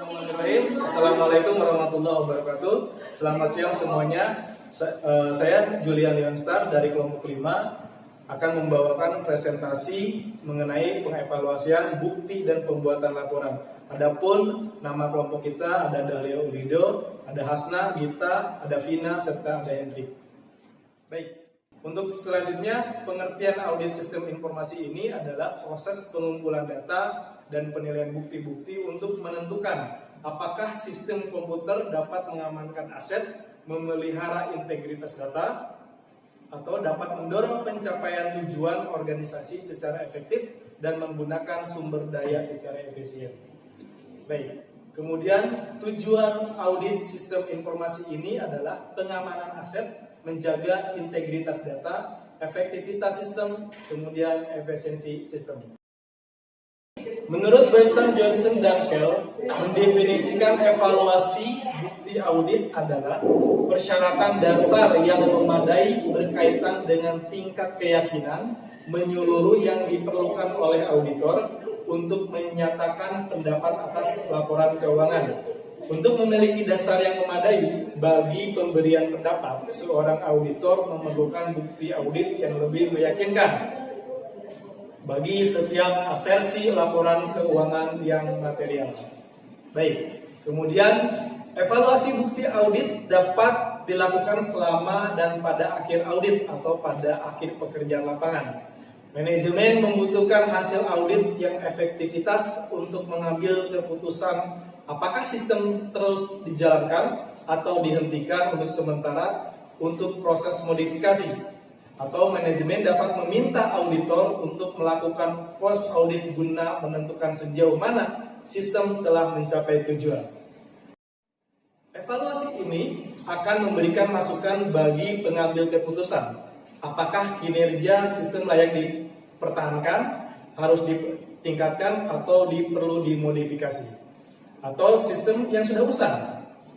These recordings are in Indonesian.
Bismillahirrahmanirrahim. Assalamualaikum warahmatullahi wabarakatuh. Selamat siang semuanya. Saya Julian Leonstar dari kelompok 5 akan membawakan presentasi mengenai pengevaluasian bukti dan pembuatan laporan. Adapun nama kelompok kita ada Dahlia Ulido, ada Hasna, Gita, ada Vina, serta ada Hendrik. Baik. Untuk selanjutnya, pengertian audit sistem informasi ini adalah proses pengumpulan data dan penilaian bukti-bukti untuk menentukan apakah sistem komputer dapat mengamankan aset, memelihara integritas data, atau dapat mendorong pencapaian tujuan organisasi secara efektif dan menggunakan sumber daya secara efisien. Baik, kemudian tujuan audit sistem informasi ini adalah pengamanan aset, menjaga integritas data, efektivitas sistem, kemudian efisiensi sistem. Menurut Burton, Johnson, dan Kell, mendefinisikan evaluasi bukti audit adalah persyaratan dasar yang memadai berkaitan dengan tingkat keyakinan menyeluruh yang diperlukan oleh auditor untuk menyatakan pendapat atas laporan keuangan. Untuk memiliki dasar yang memadai bagi pemberian pendapat, seorang auditor memerlukan bukti audit yang lebih meyakinkan bagi setiap asersi laporan keuangan yang material. Baik, kemudian evaluasi bukti audit dapat dilakukan selama dan pada akhir audit atau pada akhir pekerjaan lapangan. Manajemen membutuhkan hasil audit yang efektivitas untuk mengambil keputusan apakah sistem terus dijalankan atau dihentikan untuk sementara untuk proses modifikasi, atau manajemen dapat meminta auditor untuk melakukan post audit guna menentukan sejauh mana sistem telah mencapai tujuan. Evaluasi ini akan memberikan masukan bagi pengambil keputusan apakah kinerja sistem layak dipertahankan, harus ditingkatkan, atau perlu dimodifikasi, atau sistem yang sudah usang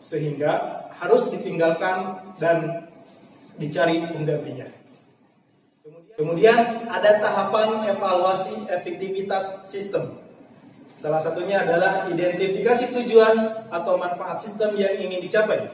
sehingga harus ditinggalkan dan dicari penggantinya. Kemudian ada tahapan evaluasi efektivitas sistem. Salah satunya adalah identifikasi tujuan atau manfaat sistem yang ingin dicapai.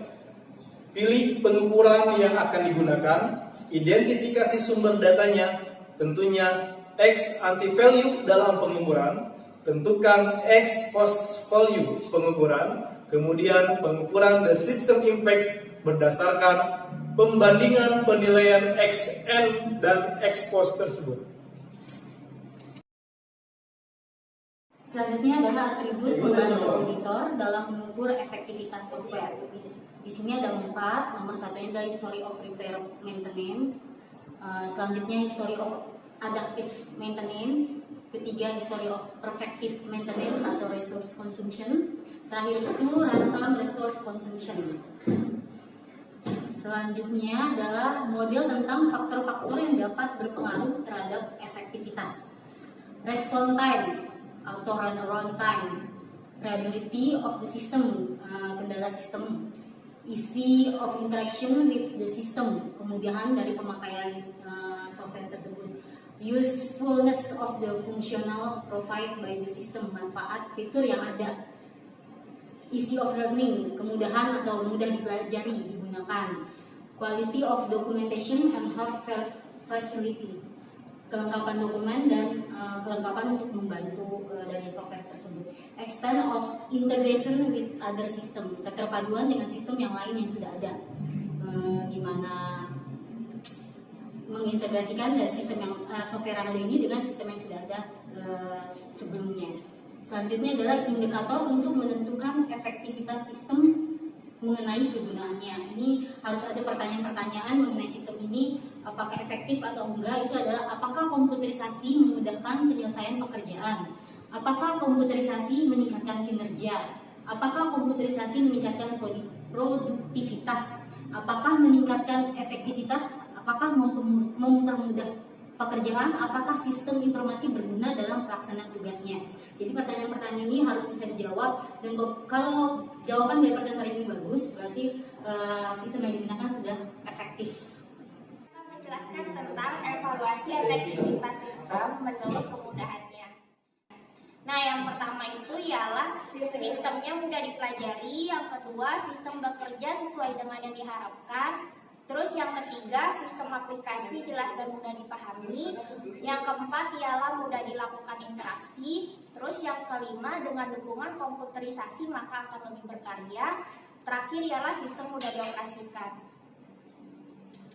Pilih pengukuran yang akan digunakan, identifikasi sumber datanya, tentunya ex ante value dalam pengukuran, tentukan ex post value pengukuran, kemudian pengukuran the system impact berdasarkan pembandingan penilaian ex ante dan ex post tersebut. Selanjutnya adalah atribut pembantu auditor dalam mengukur efektivitas software. Di sini ada 4. Nomor satunya adalah history of repair maintenance. Selanjutnya history of adaptive maintenance. Ketiga, history of perfective maintenance atau resource consumption. Terakhir itu runtime resource consumption. Selanjutnya adalah model tentang faktor-faktor yang dapat berpengaruh terhadap efektivitas. Response time atau runaround time, reliability of the system, kendala sistem, easy of interaction with the system, kemudahan dari pemakaian software tersebut, usefulness of the functional provided by the system, manfaat fitur yang ada, easy of learning, kemudahan atau mudah dipelajari digunakan, quality of documentation and help facility, kelengkapan dokumen dan kelengkapan untuk membantu dari software tersebut, extent of integration with other system, keterpaduan dengan sistem yang lain yang sudah ada, gimana mengintegrasikan dari sistem yang software yang ada ini dengan sistem yang sudah ada sebelumnya. Selanjutnya adalah indikator untuk menentukan efektivitas sistem mengenai kegunaannya. Ini harus ada pertanyaan-pertanyaan mengenai sistem ini, apakah efektif atau enggak. Itu adalah apakah komputerisasi memudahkan penyelesaian pekerjaan, apakah komputerisasi meningkatkan kinerja, apakah komputerisasi meningkatkan produktivitas, apakah meningkatkan efektivitas, apakah mempermudah pekerjaan, apakah sistem informasi berguna dalam pelaksanaan tugasnya. Jadi pertanyaan-pertanyaan ini harus bisa dijawab, dan kalau jawaban dari pertanyaan ini bagus, berarti sistem yang digunakan sudah efektif. Menjelaskan tentang evaluasi efektivitas sistem menurut kemudahannya. Nah, yang pertama pertama itu ialah sistemnya mudah dipelajari, yang kedua sistem bekerja sesuai dengan yang diharapkan, terus yang ketiga sistem aplikasi jelas dan mudah dipahami, yang keempat ialah mudah dilakukan interaksi, terus yang kelima dengan dukungan komputerisasi maka akan lebih berkarya, terakhir ialah sistem mudah dioperasikan.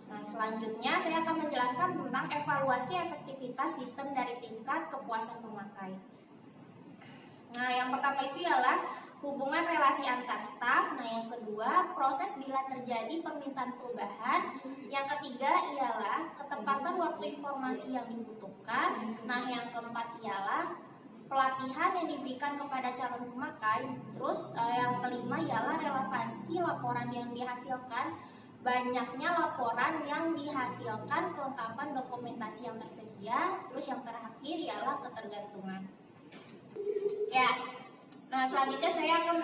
Nah, selanjutnya saya akan menjelaskan tentang evaluasi efektivitas sistem dari tingkat kepuasan pemakai. Nah, yang pertama itu ialah hubungan relasi antar staf. Nah, yang kedua, proses bila terjadi permintaan perubahan. Yang ketiga ialah ketepatan waktu informasi yang dibutuhkan. Nah, yang keempat ialah pelatihan yang diberikan kepada calon pemakai. Terus yang kelima ialah relevansi laporan yang dihasilkan. Banyaknya laporan yang dihasilkan, kelengkapan dokumentasi yang tersedia, terus yang terakhir ialah ketergantungan. Ya, nah selanjutnya saya akan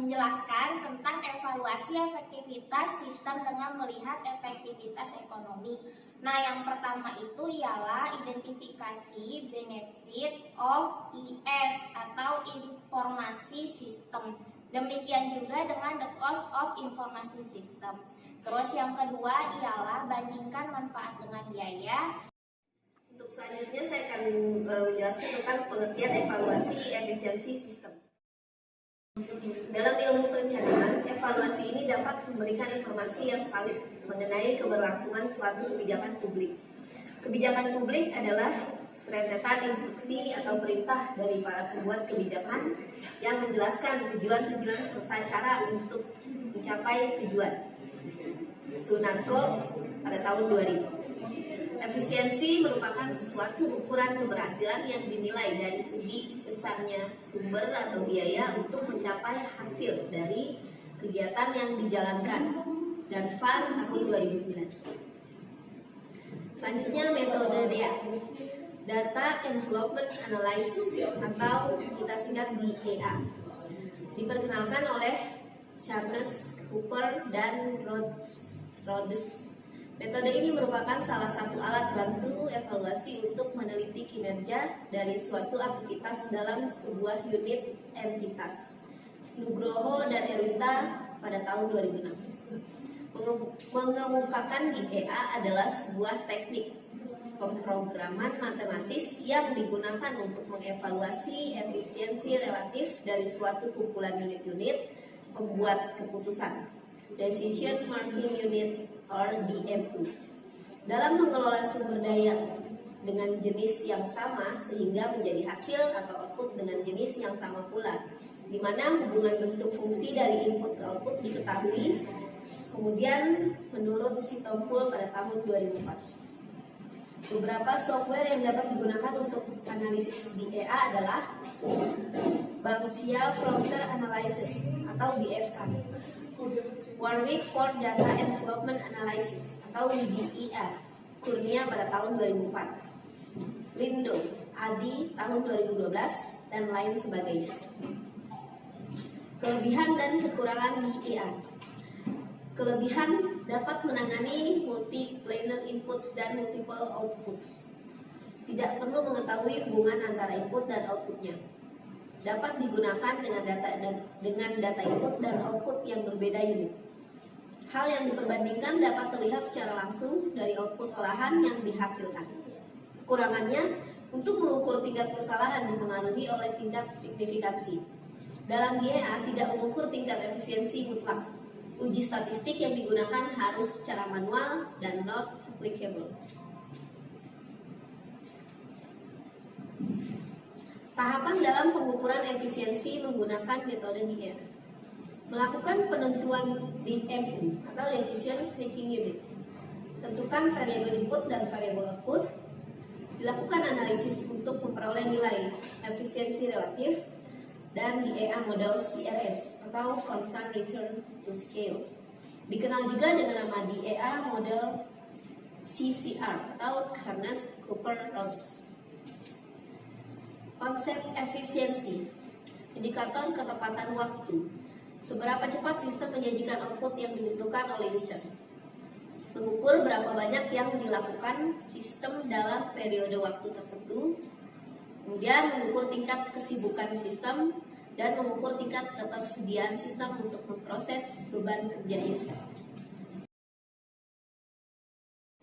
menjelaskan tentang evaluasi efektivitas sistem dengan melihat efektivitas ekonomi. Nah, yang pertama itu ialah identifikasi benefit of IS atau informasi sistem. Demikian juga dengan the cost of informasi system. Terus yang kedua ialah bandingkan manfaat dengan biaya. Untuk selanjutnya saya akan menjelaskan tentang pengertian evaluasi efisiensi sistem. Dalam ilmu perencanaan, evaluasi ini dapat memberikan informasi yang valid mengenai keberlangsungan suatu kebijakan publik. Kebijakan publik adalah serentetan instruksi atau perintah dari para pembuat kebijakan yang menjelaskan tujuan-tujuan serta cara untuk mencapai tujuan. Sunarko pada tahun 2000. Efisiensi merupakan suatu ukuran keberhasilan yang dinilai dari segi besarnya sumber atau biaya untuk mencapai hasil dari kegiatan yang dijalankan. Dan FAR tahun 2009. Selanjutnya metode DEA, Data Envelopment Analysis atau kita singkat DEA. Diperkenalkan oleh Charles Cooper dan Rhodes. Metode ini merupakan salah satu alat bantu evaluasi untuk meneliti kinerja dari suatu aktivitas dalam sebuah unit entitas. Nugroho dan Erwinta pada tahun 2006. Mengemukakan DEA adalah sebuah teknik pemrograman matematis yang digunakan untuk mengevaluasi efisiensi relatif dari suatu kumpulan unit-unit pembuat keputusan, Decision Making Unit or DMU, dalam mengelola sumber daya dengan jenis yang sama sehingga menjadi hasil atau output dengan jenis yang sama pula, di mana hubungan bentuk fungsi dari input ke output diketahui. Kemudian menurut Sitompul pada tahun 2004. Beberapa software yang dapat digunakan untuk analisis DEA adalah Banksia Floater Analysis atau BFA, Warwick Ford Data Envelopment Analysis atau WDEA, Kurnia pada tahun 2004, Lindo, Adi tahun 2012, dan lain sebagainya. Kelebihan dan kekurangan DEA. Kelebihan dapat menangani multi-planar inputs dan multiple outputs. Tidak perlu mengetahui hubungan antara input dan outputnya. Dapat digunakan dengan data input dan output yang berbeda unit. Hal yang diperbandingkan dapat terlihat secara langsung dari output olahan yang dihasilkan. Kekurangannya, untuk mengukur tingkat kesalahan dipengaruhi oleh tingkat signifikansi. Dalam DEA tidak mengukur tingkat efisiensi mutlak. Uji statistik yang digunakan harus secara manual dan not applicable. Tahapan dalam pengukuran efisiensi menggunakan metode DEA. Melakukan penentuan DMU atau Decision Making Unit. Tentukan variabel input dan variabel output. Dilakukan analisis untuk memperoleh nilai efisiensi relatif dan DEA model CRS atau Constant Return to Scale. Dikenal juga dengan nama DEA model CCR atau Carnes-Cooper-Rhodes. Konsep efisiensi, indikator ketepatan waktu. Seberapa cepat sistem menyajikan output yang dibutuhkan oleh user. Mengukur berapa banyak yang dilakukan sistem dalam periode waktu tertentu. Kemudian Kemudian mengukur tingkat kesibukan sistem dan mengukur tingkat ketersediaan sistem untuk memproses beban kerja user.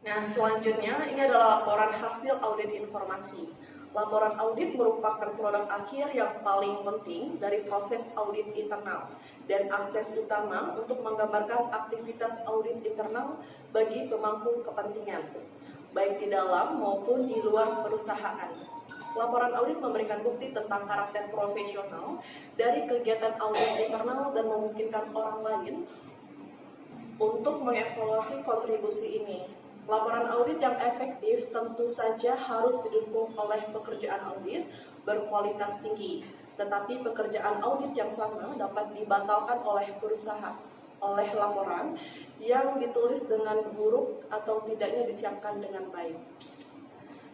Nah, selanjutnya ini adalah laporan hasil audit informasi. Laporan audit merupakan produk akhir yang paling penting dari proses audit internal dan akses utama untuk menggambarkan aktivitas audit internal bagi pemangku kepentingan, baik di dalam maupun di luar perusahaan. Laporan audit memberikan bukti tentang karakter profesional dari kegiatan audit internal dan memungkinkan orang lain untuk mengevaluasi kontribusi ini. Laporan audit yang efektif tentu saja harus didukung oleh pekerjaan audit berkualitas tinggi. Tetapi pekerjaan audit yang sama dapat dibatalkan oleh perusahaan oleh laporan yang ditulis dengan buruk atau tidaknya disiapkan dengan baik.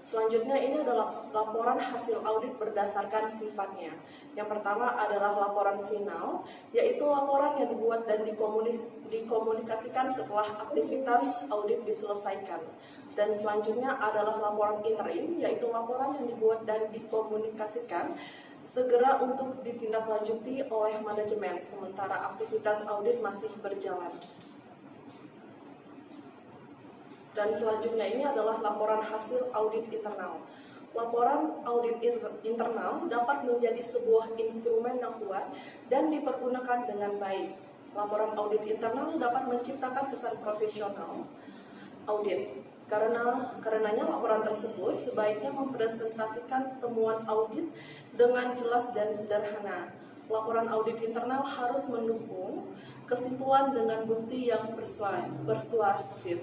Selanjutnya ini adalah laporan hasil audit berdasarkan sifatnya. Yang pertama adalah laporan final, yaitu laporan yang dibuat dan dikomunikasikan setelah aktivitas audit diselesaikan. Dan selanjutnya adalah laporan interim, yaitu laporan yang dibuat dan dikomunikasikan segera untuk ditindaklanjuti oleh manajemen, sementara aktivitas audit masih berjalan. Dan selanjutnya ini adalah laporan hasil audit internal. Laporan audit internal dapat menjadi sebuah instrumen yang kuat dan dipergunakan dengan baik. Laporan audit internal dapat menciptakan kesan profesional audit. Karenanya laporan tersebut sebaiknya mempresentasikan temuan audit dengan jelas dan sederhana. Laporan audit internal harus mendukung kesimpulan dengan bukti yang persuasif.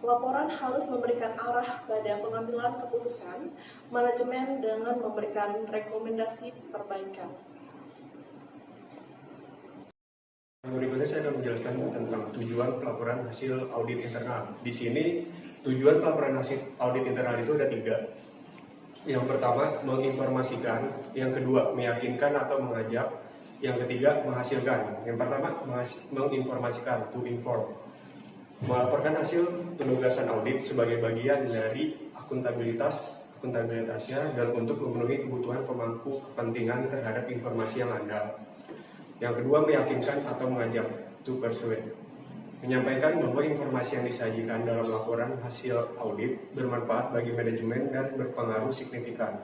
Laporan harus memberikan arah pada pengambilan keputusan manajemen dengan memberikan rekomendasi perbaikan. Berikutnya saya akan menjelaskan tentang tujuan pelaporan hasil audit internal. Di sini tujuan pelaporan hasil audit internal itu ada 3. Yang pertama, menginformasikan. Yang kedua, meyakinkan atau mengajak. Yang ketiga, menghasilkan. Yang pertama, menginformasikan, to inform. Melaporkan hasil penugasan audit sebagai bagian dari akuntabilitasnya dan untuk memenuhi kebutuhan pemangku kepentingan terhadap informasi yang andal. Yang kedua, meyakinkan atau mengajak, to persuade. Menyampaikan bahwa informasi yang disajikan dalam laporan hasil audit bermanfaat bagi manajemen dan berpengaruh signifikan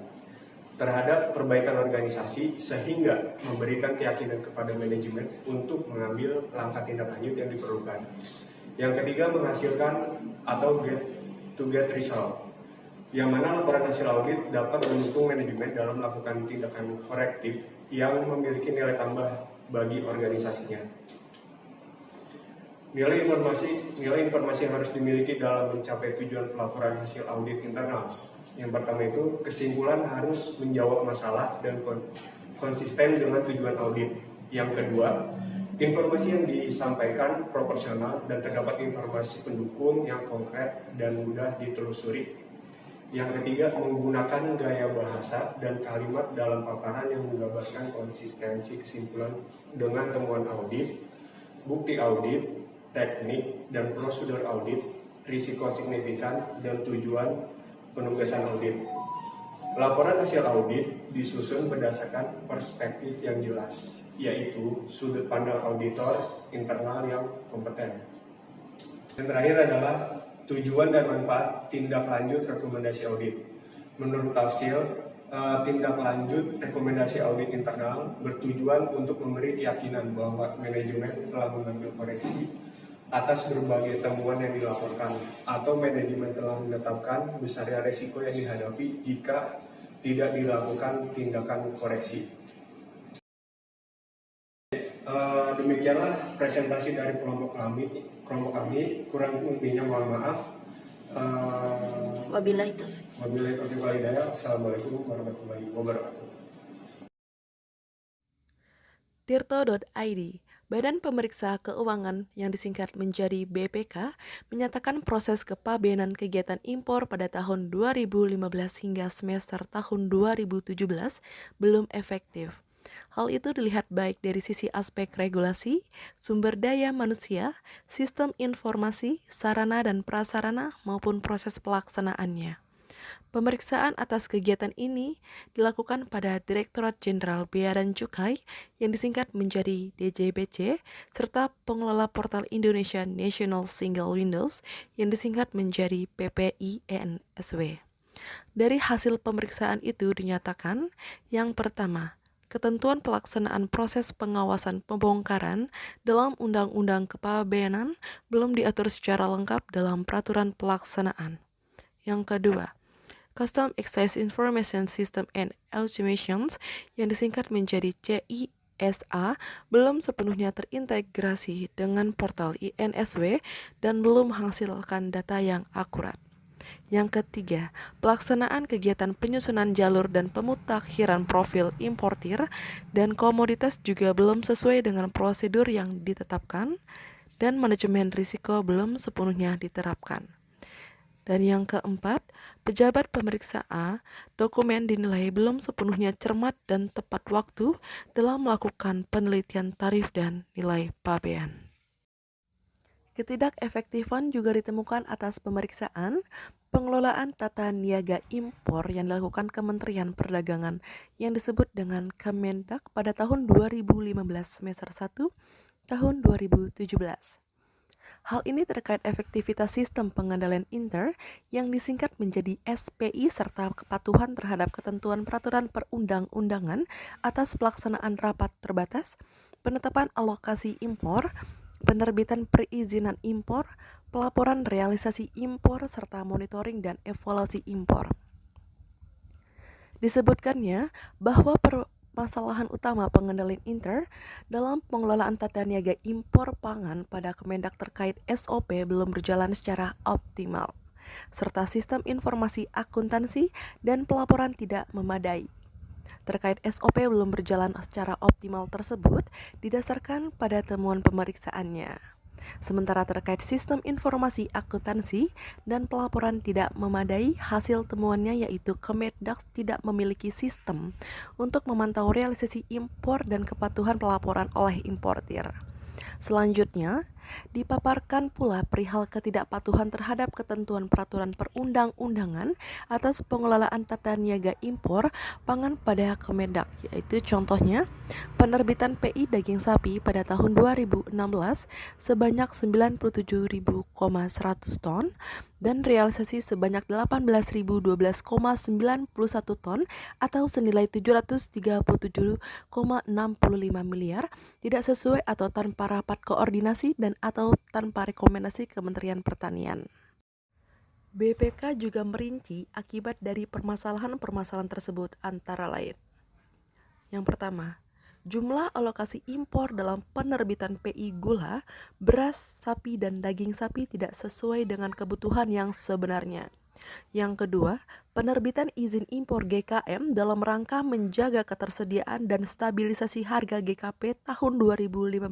terhadap perbaikan organisasi sehingga memberikan keyakinan kepada manajemen untuk mengambil langkah tindak lanjut yang diperlukan. Yang ketiga, menghasilkan atau get result, yang mana laporan hasil audit dapat mendukung manajemen dalam melakukan tindakan korektif yang memiliki nilai tambah bagi organisasinya. Nilai informasi yang harus dimiliki dalam mencapai tujuan pelaporan hasil audit internal. Yang pertama itu, kesimpulan harus menjawab masalah dan konsisten dengan tujuan audit. Yang kedua, informasi yang disampaikan proporsional dan terdapat informasi pendukung yang konkret dan mudah ditelusuri. Yang ketiga, menggunakan gaya bahasa dan kalimat dalam paparan yang menggambarkan konsistensi kesimpulan dengan temuan audit, bukti audit, teknik dan prosedur audit, risiko signifikan, dan tujuan penugasan audit. Laporan hasil audit disusun berdasarkan perspektif yang jelas, yaitu sudut pandang auditor internal yang kompeten. Yang terakhir adalah tujuan dan manfaat tindak lanjut rekomendasi audit. Menurut Tafsil, tindak lanjut rekomendasi audit internal bertujuan untuk memberi keyakinan bahwa manajemen telah mengambil koreksi atas berbagai temuan yang dilaporkan, atau manajemen telah menetapkan besarnya resiko yang dihadapi jika tidak dilakukan tindakan koreksi. Demikianlah presentasi dari kelompok kami. Kurang lebihnya mohon maaf. Wabillahi taufiq. Wabillahi taufiq wal hidayah. Assalamualaikum warahmatullahi wabarakatuh. Tirto.id, Badan Pemeriksa Keuangan yang disingkat menjadi BPK, menyatakan proses kepabeanan kegiatan impor pada tahun 2015 hingga semester tahun 2017 belum efektif. Hal itu dilihat baik dari sisi aspek regulasi, sumber daya manusia, sistem informasi, sarana dan prasarana maupun proses pelaksanaannya. Pemeriksaan atas kegiatan ini dilakukan pada Direktorat Jenderal Bea dan Cukai yang disingkat menjadi DJBC serta pengelola portal Indonesia National Single Windows yang disingkat menjadi PPINSW. Dari hasil pemeriksaan itu dinyatakan yang pertama, ketentuan pelaksanaan proses pengawasan pembongkaran dalam Undang-Undang Kepabeanan belum diatur secara lengkap dalam peraturan pelaksanaan. Yang kedua, Custom Excise Information System and Automations yang disingkat menjadi CISA belum sepenuhnya terintegrasi dengan portal INSW dan belum menghasilkan data yang akurat. Yang ketiga, pelaksanaan kegiatan penyusunan jalur dan pemutakhiran profil importir dan komoditas juga belum sesuai dengan prosedur yang ditetapkan dan manajemen risiko belum sepenuhnya diterapkan. Dan yang keempat, pejabat pemeriksa A, dokumen dinilai belum sepenuhnya cermat dan tepat waktu dalam melakukan penelitian tarif dan nilai pabean. Ketidakefektifan juga ditemukan atas pemeriksaan pengelolaan tata niaga impor yang dilakukan Kementerian Perdagangan yang disebut dengan Kemendak pada tahun 2015 semester 1 tahun 2017. Hal ini terkait efektivitas sistem pengendalian inter yang disingkat menjadi SPI serta kepatuhan terhadap ketentuan peraturan perundang-undangan atas pelaksanaan rapat terbatas, penetapan alokasi impor, penerbitan perizinan impor, pelaporan realisasi impor, serta monitoring dan evaluasi impor. Disebutkannya bahwa permasalahan utama pengendalian inter dalam pengelolaan tata niaga impor pangan pada Kemendak terkait SOP belum berjalan secara optimal, serta sistem informasi akuntansi dan pelaporan tidak memadai. Terkait SOP belum berjalan secara optimal tersebut didasarkan pada temuan pemeriksaannya. Sementara terkait sistem informasi akuntansi dan pelaporan tidak memadai, hasil temuannya yaitu Kemendak tidak memiliki sistem untuk memantau realisasi impor dan kepatuhan pelaporan oleh importir. Selanjutnya, dipaparkan pula perihal ketidakpatuhan terhadap ketentuan peraturan perundang-undangan atas pengelolaan tata niaga impor pangan pada Kemendak, yaitu contohnya penerbitan PI daging sapi pada tahun 2016 sebanyak 97.100 ton dan realisasi sebanyak 18.012,91 ton atau senilai 737,65 miliar tidak sesuai atau tanpa rapat koordinasi dan atau tanpa rekomendasi Kementerian Pertanian. BPK juga merinci akibat dari permasalahan-permasalahan tersebut antara lain. Yang pertama, jumlah alokasi impor dalam penerbitan PI gula, beras, sapi, dan daging sapi tidak sesuai dengan kebutuhan yang sebenarnya. Yang kedua, penerbitan izin impor GKM dalam rangka menjaga ketersediaan dan stabilisasi harga GKP tahun 2015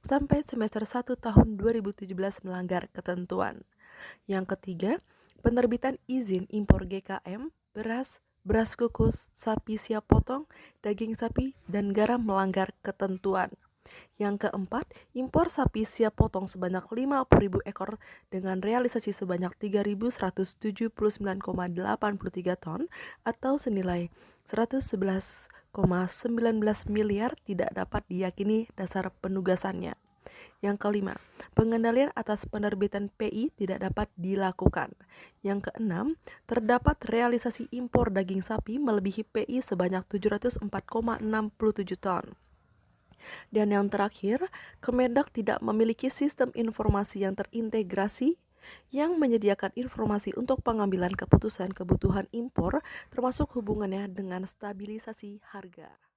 sampai semester 1 tahun 2017 melanggar ketentuan. Yang ketiga, penerbitan izin impor GKM, beras, beras kukus, sapi siap potong, daging sapi, dan garam melanggar ketentuan. Yang keempat, impor sapi siap potong sebanyak 50.000 ekor dengan realisasi sebanyak 3.179,83 ton atau senilai 111,19 miliar tidak dapat diyakini dasar penugasannya. Yang kelima, pengendalian atas penerbitan PI tidak dapat dilakukan. Yang keenam, terdapat realisasi impor daging sapi melebihi PI sebanyak 704,67 ton. Dan yang terakhir, Kemendak tidak memiliki sistem informasi yang terintegrasi yang menyediakan informasi untuk pengambilan keputusan kebutuhan impor termasuk hubungannya dengan stabilisasi harga.